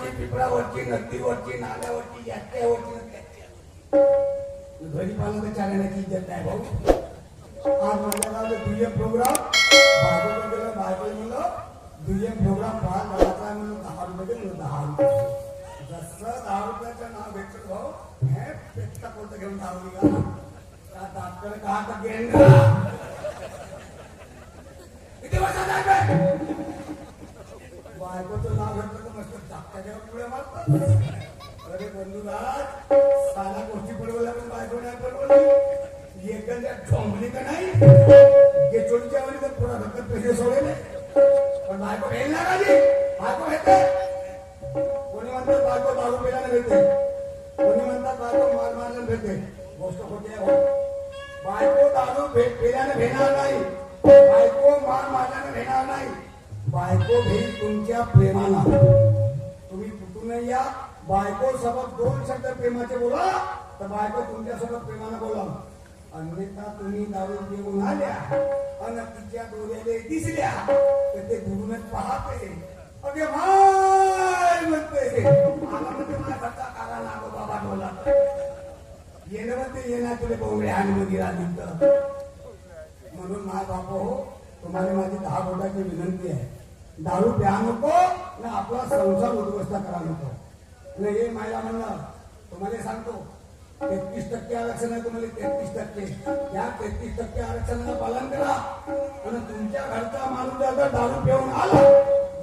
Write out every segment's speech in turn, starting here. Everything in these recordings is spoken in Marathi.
झाडावरची, पिपळावरची, नदीवरची, नाल्यावरची, याच्यावरची, घरी पाहिलं तर चालण्याची इज्जत नाही भाऊ. आज माझ्या गावात दुय्यम प्रोग्राम बाजूला गेलं, बाजू म्हणलं दुय्यम प्रोग्राम पहा गावाचा आहे म्हणून 10 रुपये दिलं. 10 रुपये जसं 10 रुपयाचं नाव भेटलं भाऊ हे पेटता कोणतं घेऊन धावली का डॉक्टर का गेंडा किती वर्षा जायचं बायकोचं नाव घेतलं तर मस्त धाकट्याच्या पुढे मारतात. अरे बंधुराज साला गोष्टी पडवल्या पण बायको नाही पडवली एखाद्या ठोंबली का नाही गेचोडीच्या वेळी तर थोडा धक्कत पैसे सोडले पण बायको भेल ना का बायको भेटते. कोणी म्हणतात बायको दारू पिल्याने भेटते, कोणी म्हणतात बायको मार मारल्याने भेटते. गोष्ट खोटी आहे. बायको दारू पिल्याने भेटणार नाही, बायको मार मारल्याने भेटणार नाही. बायको भेट तुमच्या प्रेमाला. तुम्ही कुठून या बायको सोबत 2 शब्द प्रेमाचे बोला तर बायको तुमच्या सोबत प्रेमाने बोला. अन्यथा तुम्ही दारू पिऊन आल्या आणि तिच्या डोळ्याला दिसल्या तर ते दुरूनच पाहते अगे माय म्हणते मला म्हणते मला घरचा कारा लागो बाबा डोला येणं म्हणते येणार तुला बोंगळे आणि मगिरा निघतं. म्हणून माय बापा हो तुम्हाला माझी 10 बोटाची विनंती आहे. दारू प्या नको ना आपला संसार उद्ध्वस्त करा नको. हे माझ्या म्हणणं तुम्हाला सांगतो 33% आरक्षण आहे तुम्हाला 33%. या 33% आरक्षणाला पालन करा आणि तुमच्या घरचा माणूस जर दारू पिऊन आला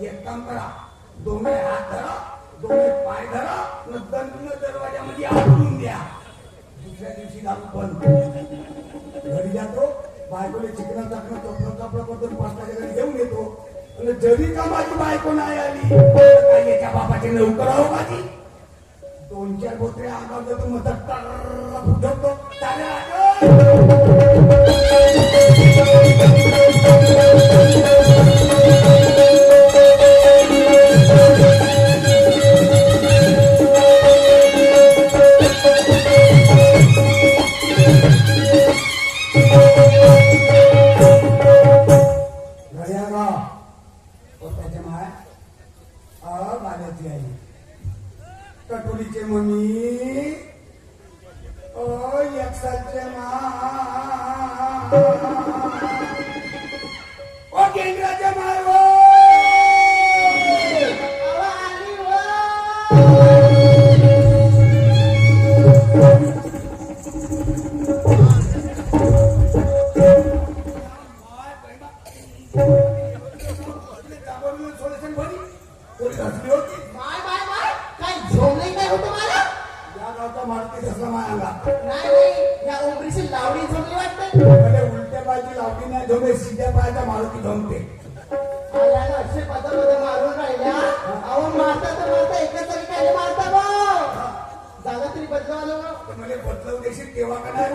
एक काम करा दोन्ही हात धरा दोन्ही पाय धरा दंड दरवाजामध्ये आडून द्या. दुसऱ्या दिवशी दारू बंद. घरी जातो बायकोले चिकन टाकणं चोपडं चोपडं करतो 5 तारखेला घरी घेऊन येतो आणि जरी का माझी बायको नाही आली तर काय याच्या बापाचे नौकर आहो माझी 2-4 बोत्रे आगाव देतो मग फुटवतो कटोरीचे मम्मी ओ एकसालचे मा ओ केंद्राचे माय हो उलट्या पायाची लावली नाही झोमे सीध्या पायाच्या मारुती झोमते. असे पद मारून राहिल्या अहो मारता तर मारता एका तरी काय मारता जागा तरी बदलवालो तर मला बदलवू देशील तेव्हा का नाही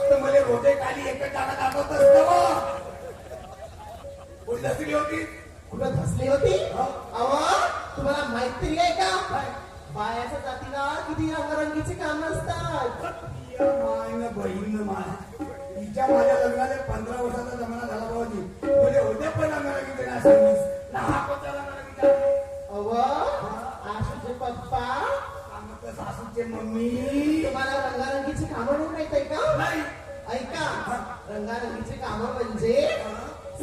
तर मला रोजे खाली एकच जागा दाखवत असतं. कुठे धसली होती कुठं धसली होती अहो तुम्हाला माहित तरी आहे का बायाच्या जातीला किती रंगरंगीची काम असतात. माय न बहीण माय तिच्या माझ्या लग्नाला 15 वर्षाचा जमाना झाला भाऊजी म्हणजे होते पण रंगरंगीचे नाही सांगितलं ना हा कोणता रंगरंगीचा अव आशूचे पप्पा सासूचे मम्मी तुम्हाला रंगारंगीची कामं नाही माहित आहे का नाही ऐका रंगारंगीची कामं म्हणजे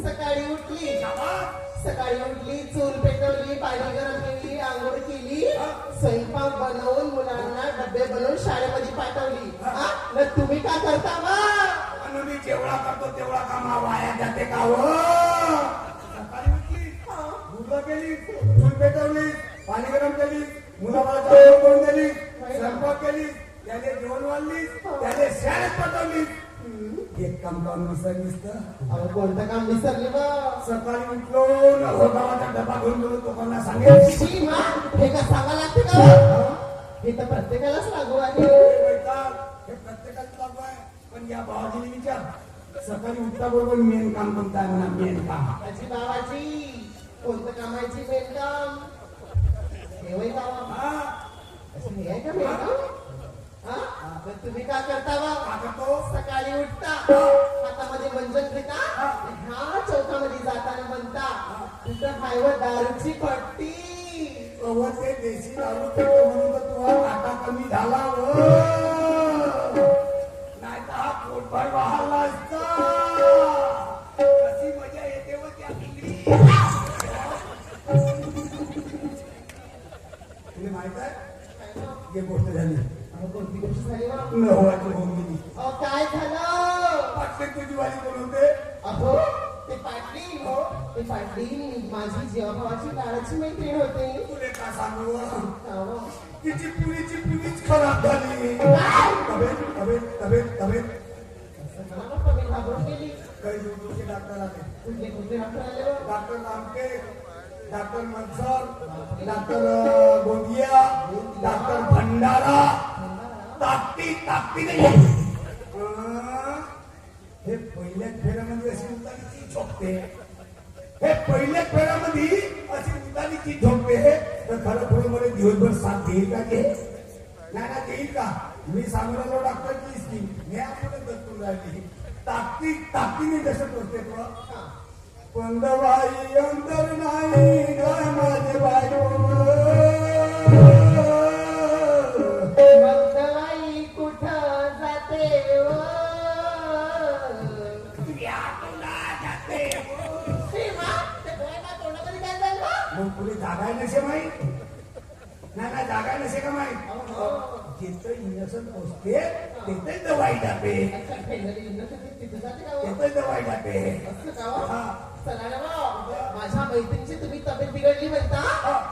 सकाळी उठली चूल पेटवली पाणी गरम केली आंघोळ केली स्वयंपाक बनवून मुलांना डबे बनवून शाळेमध्ये पाठवली. तुम्ही का करता मग मी जेवढा करतो तेवढा कामा वाया जाते का हो. सकाळी उठली मुलं केली चूल पेटवली पाणी गरम केली मुलाबाळाची आंघोळ करून दिली स्वयंपाक केली त्याने जेवण वाढली त्याने शाळेत पाठवली. एक काम करून विसरलीस तर कोणतं काम विसरले सकाळी उठलो गावाचा डबा घेऊन गेलो लोकांना सांगेल हे का सांगा लागते का हे तर प्रत्येकालाच लागू आहे. हे प्रत्येकाच लागू आहे पण या भावाजीने विचार सकाळी उठता बरोबर मेन काम कोणतं आहे म्हणा मेन काम आजी बाबाजी कोणतं कामाची मेन काम हे वय बाबा असं हे आहे का मेन काम तुम्ही का करता सकाळी उठता हातामध्ये मंजन घेता ह्या चौकामध्ये जाताना म्हणता तिथं हायवर दारूची पट्टी कवच ते देशी दारू पितो म्हणून तर तुला काटा कमी झाला हो. नाही तर हा पोटभर वाहला असता. कशी मजा येते व त्या तुला माहित आहे हे गोष्ट झाली कोणती गोष्ट झाली बा? नववाची होऊन गेली. काय झालं? पाटले तुझी वाली कोण होते? अहो ते पाटील हो, ते पाटील माझी जेव्हा काळाची मैत्रीण होते. तुले का सांगू अहो, तिची पुरीच खराब झाली. तब्येत तब्येत तब्येत तब्येत असं मला बाप्पा मी घाबरून गेली. काही दूरचे डॉक्टर आले. कुठले कुठले डॉक्टर आले बा? डॉक्टर नामके, doctor Mansar, doctor Gondia, doctor Bhandara. ताकती नाही. हे पहिल्याच फेऱ्यामध्ये अशी उतारीची झोपते. हे पहिल्याच फेऱ्यामध्ये अशी उतारीची झोपते. तर खरं थोडं मला दिवसभर साथ देईल का ते? नाही देईल का? मी सांगलो डॉक्टरची स्कीम मी आपण दत्तून राहिली. ताकदीने जसं करते तो पंदवाई अंतर नाही काय माझे बायको. मगदवाई कुठं जाते व? सीमा, ते डोळ्याला तोंडामध्ये काय झालं बा? मग पुढे जागा नसे माहीत. नाही जागा नसे का माहीत? जिथं इंजेक्शन पोचते तिथेच दवाई टाके. अच्छा, फेंगरी युनिव्हर्सिटी तिथे जाते का हो? तिथेच दवाई टाके. असं का हो? हा. चला ना बा, माझ्या मैत्रिणीची तुम्ही तब्येत बिघडली म्हणता,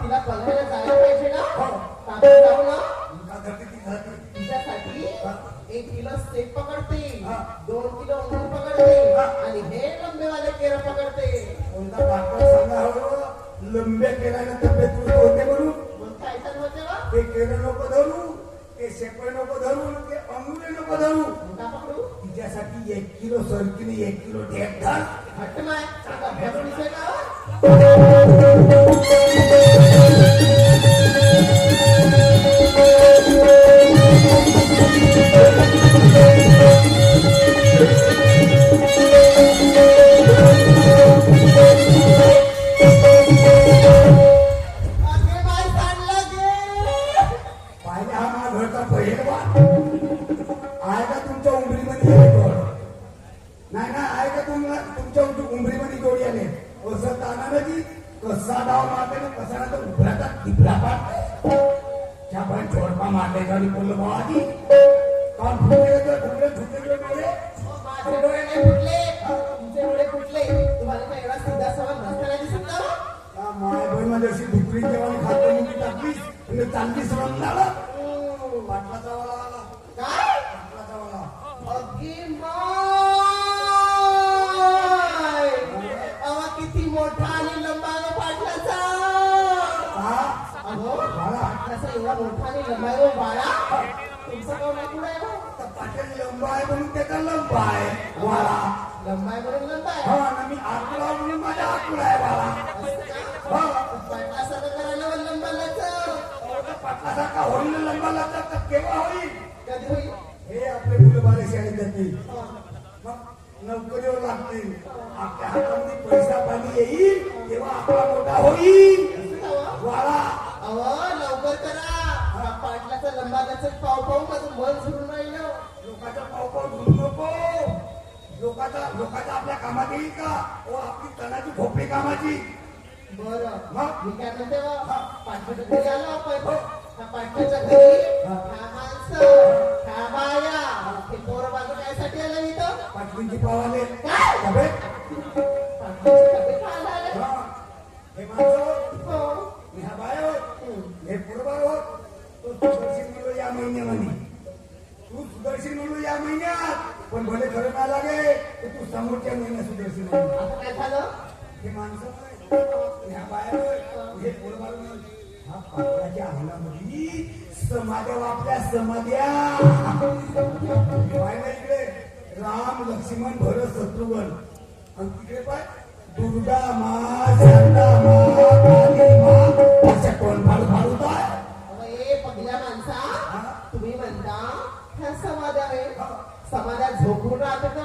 तिला बघायला जायला पाहिजे ना? आपण जाऊ ना? का करते ती घरात? तिच्यासाठी 1 किलो सेब पकडते, हा. 2 किलो अंगूर पकडते आणि हे लंबेवाले केरं पकडते. कोणता डॉक्टर सांगा हो लंब्या केल्याने तब्येत सुस्त होते म्हणून. मग काय चालू होते बा? ते केळं नको धरू, ते शेपळ नको धरू, ते अंगुरे नको धरू. का पकडू? तिच्यासाठी 1 किलो सरकीने 1 किलो ढेप धर. हट्ट माय, तुला अभ्यास दिसतोय का हो? अगे बाई, सांडलं गे. पाहिजे हा माझा घरचा पहिलवान आहे का तुमच्या उंबरीमध्ये येतो? नाही आहे का तुमच्या उंबरीमध्ये जोडी आले? असं ताना की कसा डाव मारते ना कसा ना तर उभराचा टिपला पाडते. त्या पण छोडपा मारते आणि बोललो बाबाजी काल फुटले डोळे. माझे डोळे नाही फुटले, तुमचे डोळे फुटले. तुम्हाला काय एवढा सीधा सवाल नसताना दिसत का हो? माय बहीण माझी अशी दुसरी जेवण खातो मुली टाकलीस म्हणजे चांगलीच रंग झाला. पाटलाचा वाला आला. काय? पाटलाचा वाला अगदी माय, अवा किती मोठा आणि लंबा ग पाटलाचा. हा अहो, बाळा. पाटलाचा एवढा मोठा आणि लंबा आहे हो बाळा. तुमचा गाव नाही कुठे आहे हो? तर पाटील लंबा आहे म्हणून त्याचा लंबा आहे वाळा. लंबा आहे म्हणून लंबा हा आहे. ना मी आकुला म्हणून माझ्या आकुला आहे वाळा. असं का? पाटलासारखं करायला व लंबालाचं. पाटलासारखा होईल ना लंबा लागला तर केव्हा होईल? कधी होईल? हे आपले मुलं बाले शाळेत जातील हा. मग नोकरीवर लागतील. आपल्या हातामध्ये पैसा पाणी येईल तेव्हा आपला मोठा होईल असं का हो? वाळा. अहो, लवकर करा. पाटलाचा लंबालाचं पाव पाहून माझं मन झुरून राहिलं. लोकांचा पाव धुवू नको. लोकांचा आपल्या कामात येईल का? ओ आपली तणाची झोपे कामाची. बरं, मग? मी काय म्हणते बा, पाटलाच्या घरी आलो आपण. त्या पाटलाच्या घरी ह्या माणसं, ह्या बाया, हे पोरं बाजू कायसाठी आलं इथं? पाटलींची पावाले काय? तब्येत. पाटलाची तब्येत पाहायला आले? हा. हे माणसं हो. ह्या बाया होत हे पोरबाळ होत. तो सुदर्शन म्हणलो या महिन्यामध्ये. तू सुदर्शन म्हणलो या महिन्यात पण भले खरं काय लागे तर तू समोरच्या महिन्यात सुदर्शन म्हणलो. आता काय झालं? हे माणसं ह्या बाया हे पोरबाळ हा पाटलाच्या अंगणामध्ये समाध्या वापल्या समाध्या. पाहिलं इकडे राम लक्ष्मण भरत शत्रुघ्न आणि तिकडे पाय दुर्गा मा शारदा मा काली मा अशा कोण फाडू काय? अहो, ए पगल्या माणसा, तुम्ही म्हणता ह्या समाध्या आहे. समाध्या झोपून राहतात ना,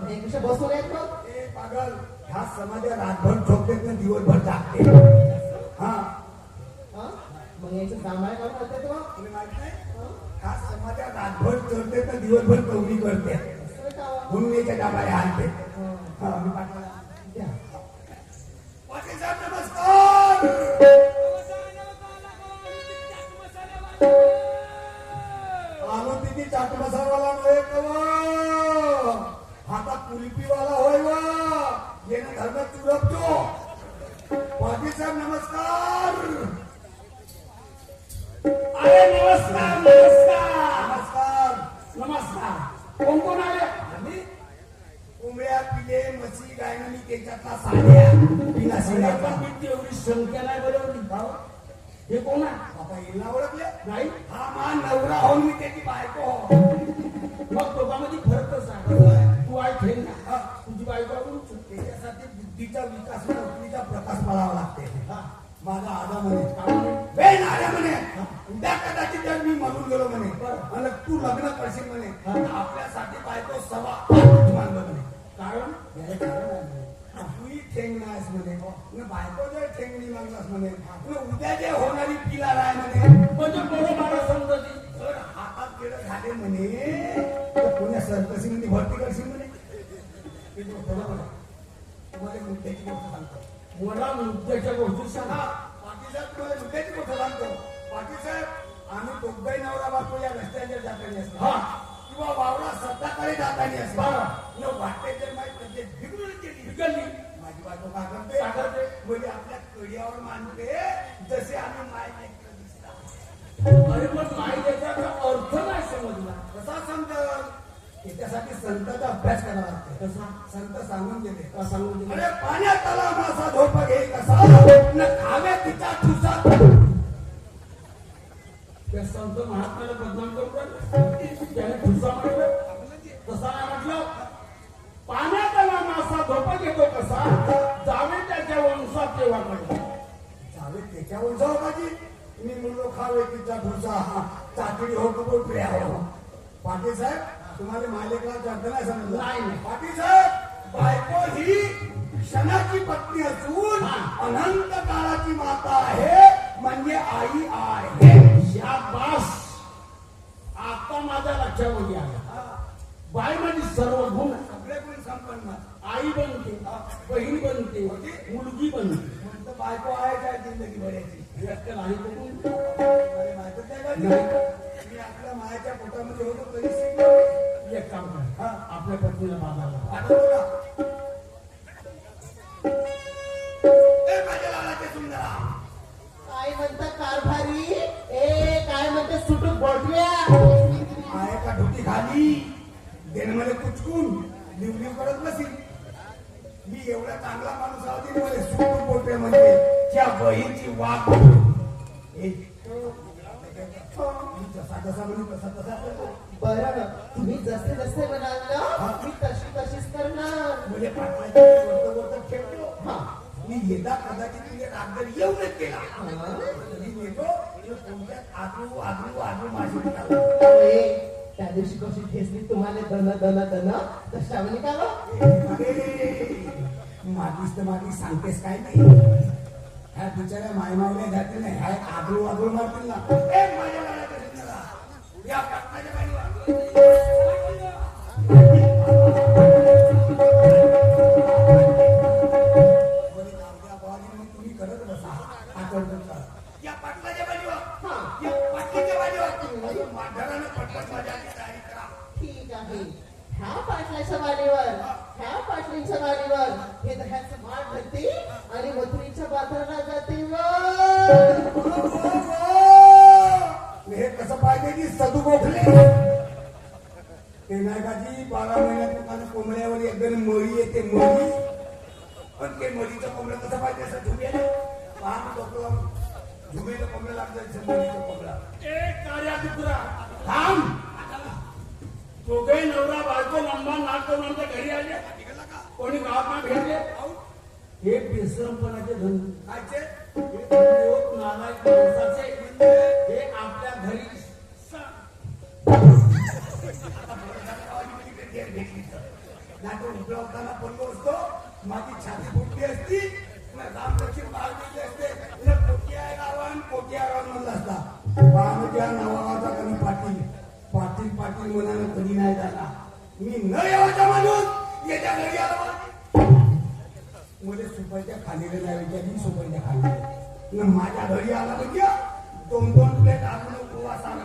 हे कशा बसून आहेत मग? ए पागल ह्या समाध्या रातभर झोपतेत ना दिवसभर जागते. हा हा? कोणी याचं जांभळा काढून होते तो तुला माहित नाही हा समाजात रातभर चढते तर दिवसभर कवडी करते असं का हो? म्हणून याच्या डाबाया आणते हो. हा मी पाठवला द्या. पाटील साहेब नमस्कार आलो तिथे चाट मसालावाला नव्हे कवा हातात कुल्फीवाला होय वा येणं धर्मात चुरपतो पाटील साहेब नमस्कार अरे नमस्कार नमस्कार नमस्कार नमस्कार कोण कोण आले आम्ही कोंबड्या पिले मच्छी गायनी त्याच्यातला साड्या पिला अरे शिंगा पण मी एवढी संख्या नाही बरोबर हे कोण आहे बाबा येला ओळखले नाही हा मा नवरा होऊन मी त्याची बायको हो. मग दोघांमध्ये फरक कसा आहे? तू आहे ठेन ना हा. तुझी बायको आहे म्हणून. त्याच्यासाठी बुद्धीचा विकास बुद्धीचा प्रकाश पडावा लागते हा. माझा आजा म्हणे काय म्हणे? बे नाऱ्या म्हणे उद्या कदाचित जर मी म्हणून गेलो म्हणे आणि तू लग्न करशील म्हणे आपल्यासाठी बायको सवा मानलं म्हणे कारण याला कारण आहे म्हणे. तूही ठेंग नाहीस म्हणे न बायको जर ठेंगणी मागलास म्हणे न उद्या जे होणारी पिलार आहे म्हणे म्हणजे बरोबर समजती जर हातात केलं झाले म्हणे तर पुण्या सरकशी मध्ये भरती करशील म्हणे हे जो बरोबर आहे. तुम्हाला मुद्द्याची गोष्ट सांगतो मला मुद्द्याच्या गोष्टी सांगा पाटील साहेब तुम्हाला मुद्द्याची गोष्ट सांगतो पाटील साहेब आम्ही दोघंही नवरा बायको या रस्त्याच्या जातानी असतो हा. किंवा वावरा सत्ताकडे जातानी असतो बरं. न वाटते तर माहिती तब्येत बिघडून गेली बिघडली. माझी बायको काय काय करते करते? म्हणजे आपल्या कडियावर मानते जसे आम्ही माय लेकरं दिसतात अरे पण माई त्याचा अर्थ नाही समजला कसा संत त्याच्यासाठी संतांचा अभ्यास करावा लागतो कसा संत सांगून गेले का सांगून दिलं? अरे पाण्यात आला मासा झोप घे कसा न खाव्या तिचा ठुसा त्या संत महात्म्याला बदनाम करून राहिले. त्याने ठुसा म्हटलं तसा नाही म्हटलं पाण्यात आला मासा झोपा घेतो कसा जावे त्याच्या वंशात तेव्हा कडे जावे त्याच्यावर जाऊ माझी मी म्हणलो खावे तिचा ठुसा चाकरी हो कपोट्र्या हो पाटील साहेब तुम्हाला मालिकला अर्थ नाही समजला नाही, नाही. पाटील साहेब बायको ही क्षणाची पत्नी असून अनंत काळाची माता आहे म्हणजे आई आहे शाबास आता माझ्या लक्षामध्ये आलं बाई माझी सर्व गुण सगळे गुण संपन्न आई बनते बहीण बनते मुलगी बनते म्हणतो बायको आहे काय जिंदगी भरायची व्यक्ती नाही तर गुण. अरे माहितच नाही का नाही? मी आपल्या मायाच्या पोटामध्ये होतो तरी शिकलो एक काम कर आपल्या पत्नीला बाजारला आठवतो का? ए माझ्या लालाचे सुंदरा काय म्हणता कारभारी ए काय म्हणते सुटूक बोटव्या आहे का ढोटी खाली देणमध्ये कुचकून लिव करत नसेल मी एवढा चांगला माणूस आहोत मला सुटू बोटे म्हणजे त्या बहीची वाक मी जसा जसा म्हणून तसा तसा करतो बरं तुम्ही जसे जसे म्हणाल ना मी तशी तशीच करणार म्हणजे पाटलाची वर्त ठेवतो हा मी येता कदाचित तुझ्या रागदर येऊनच केला मी येतो कोणत्यात आजू आजू आजू माझी ए, त्या दिवशी कशी ठेचली तुम्हाला दन दन दन तशा म्हणे का गं? मातीस तर माती सांगतेस काय नाही ह्या बिचाऱ्या मायमावल्या जातील नाही ह्या आदळू आदळू मारतील ना ए, माझ्या बाळाच्या सुंदरा, या पाटलाच्या बाईवर. बरी गावच्या बावाली मग तुम्ही करत बसा आठवण करा. या पाटलाच्या बाजूवर या पाटलीच्या बाजूवर माघारानं पटपट माझ्याची तयारी करा ठीक आहे ह्या पाटलाच्या वाडीवर ह्या पाटलीच्या वाडीवर हे दह्याचं माठ घालते आणि मथुरीच्या बाजाराला जाते हे कसं पाहिजे की सदू गोठले ते नाही का जी 12 महिन्यात दुकान कोंबड्यावर एकदम मळी येते मळी पण ते मळीचं कोंबडं कसं पाहिजे असं झुमेला पाहून डोकं झुमेलं कोंबडं लागतं मळीचं कोंबडा एक कार्या कुत्रा थांब दोघे नवरा बायको लंबा नाक करून आमच्या घरी आले कोणी गावात ना भेटले हे बेसरमपणाचे धंदे कायचे हे धंदे नालायक माणसाचे हे आपल्या घरी नाही तो उभ्या होताना पडलो असतो माझी छाती फुटली असती रामलक्ष्मी बाग दिली असते पोटी आहे गावान पोटी आराम म्हणला असता पाण्याच्या नावाचा कधी पाटील पाटील पाटील म्हणाला कधी नाही झाला. मी न यावाचा माणूस याच्या घरी आला मध्ये सुपाच्या खालीला नाही विचारली सुपाच्या खाली माझ्या घरी आला म्हणजे 2-2 प्लेट आपण उपवास आला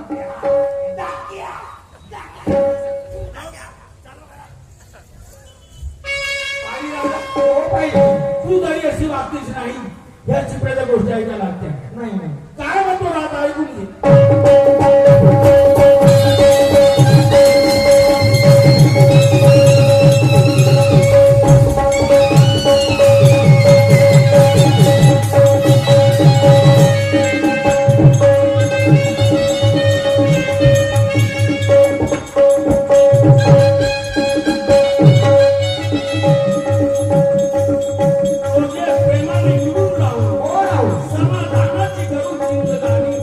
तू तरी अशी वागतीच नाही. या चिपळ्याच्या गोष्टी ऐकायला लागत्या. नाही नाही काय म्हणतो राहता ऐकून घे. प्रेमाने निवडून राहू समाधानाची करून जिंदगानी.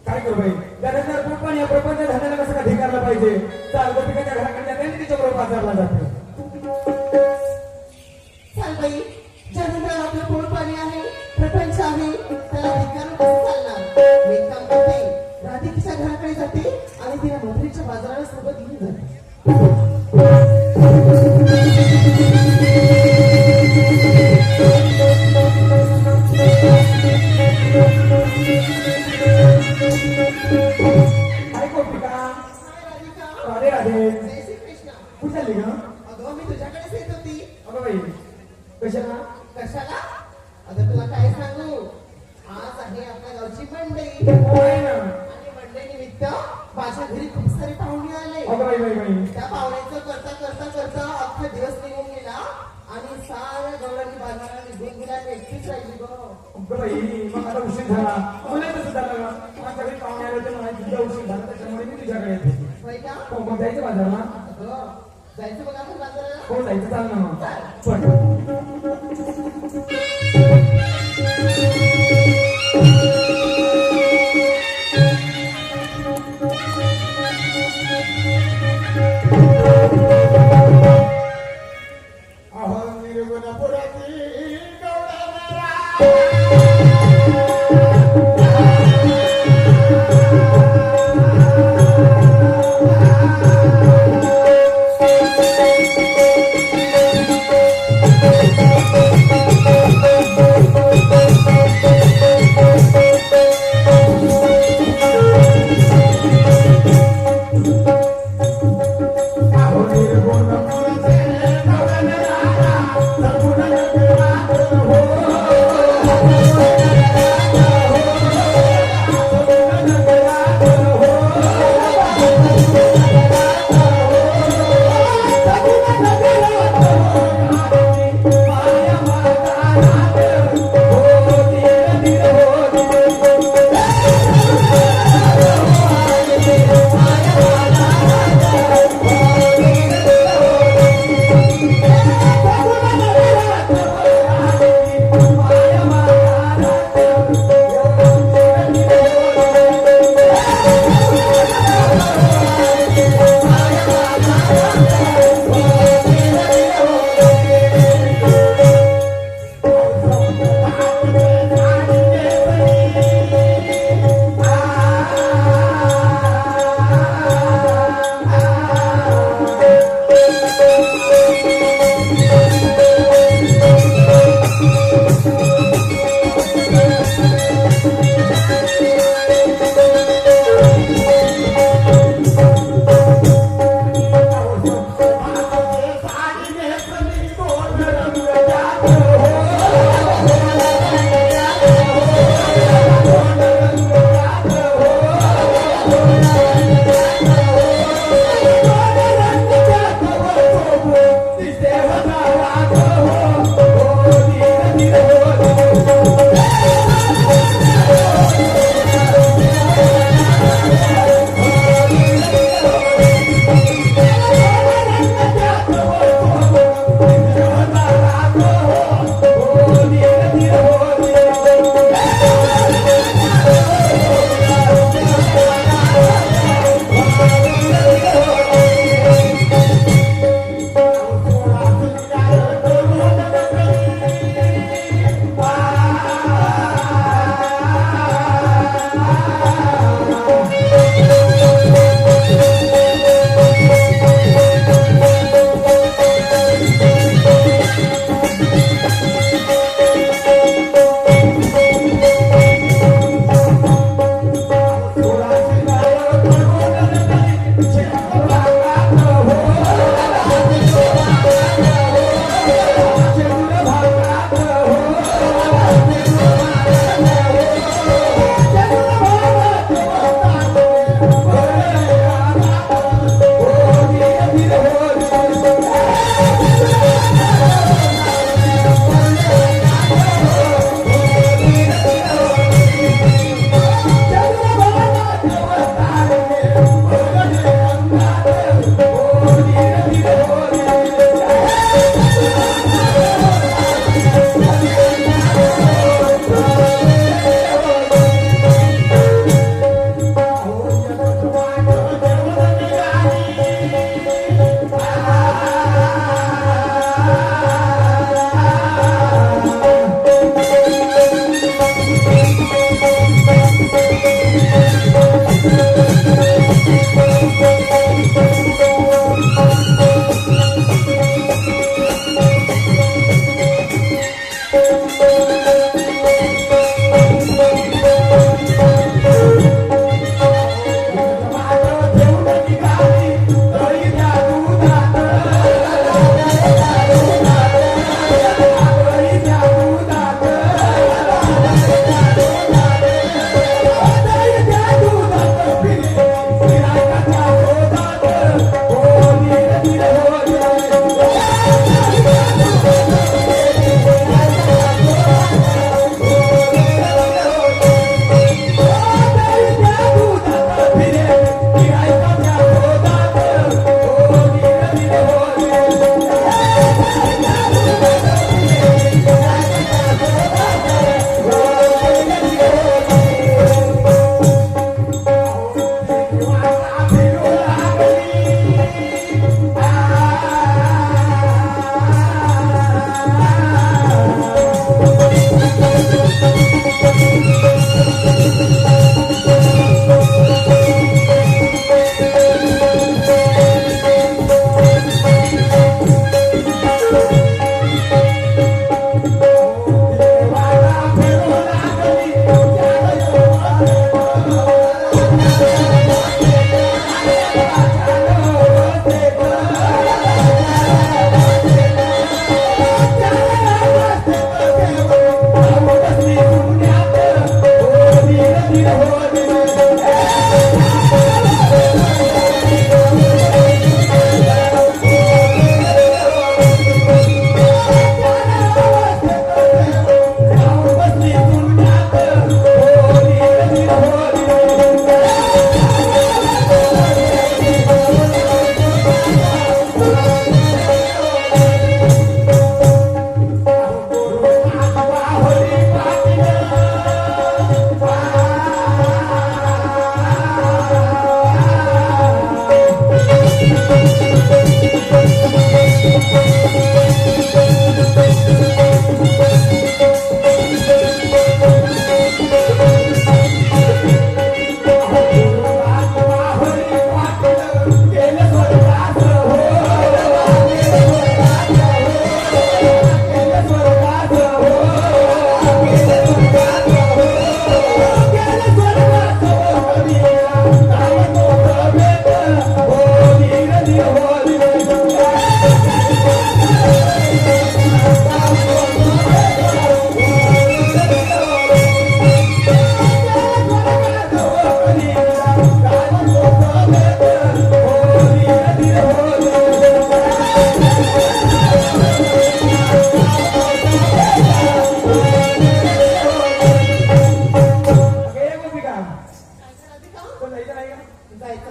काय करू बाई घरात पण या प्रपंच धंद्याला कसं का धिकारला पाहिजे. चाल गोपिकाच्या घराकडे जाते आणि तिच्या बरोबर बाजारला जाते. चाल बाई ज्यानंतर आपलं पोट पाणी आहे प्रपंच आहे त्याला धिक्कारून कसं चालणार. मी काम करते राधिकेच्या घराकडे जाते आणि तिला मधुरीच्या बाजाराला सोबत घेऊन जाते. काय गोपिका राधे राधे जय श्री कृष्ण. कुठे चालली ग? अगं मी तुझ्याकडेच येत होती. अगं बाई कशाला? कशाला? अगं तुला काय सांगू आज आहे आपल्या गावची मंडई होय ना. आणि मंडई निमित्त माझ्या घरी खूप सारे पाहुणे आले. अगं बाई बाई बाई त्या पाहुण्यांचं करता करता करता अख्खा दिवस निघून गेला आणि साऱ्या गौरांनी बाजाराला निघून गेला आणि एकटीच राहिली गं. अगं बाई मग आता उशीर झाला. मला तसं झालं ग. माझ्या घरी पाहुणे आले होते मला तुझा उशीर झाला त्याच्यामुळे मी तुझ्याकडे येत होती. होय का? हो मग जायचं बाजारला? अगं जायचं बघा आपण बाजाराला. हो जायचं चाल ना मग. चल. अहो निर्गुणपुराची गौडा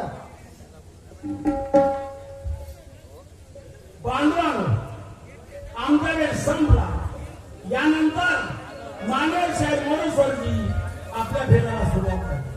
सांगा. बांधवानो, आमचा वेळ संपला. यानंतर मानेर साहेब मोरेश्वरजी आपल्या भेदाला सुरुवात करतात.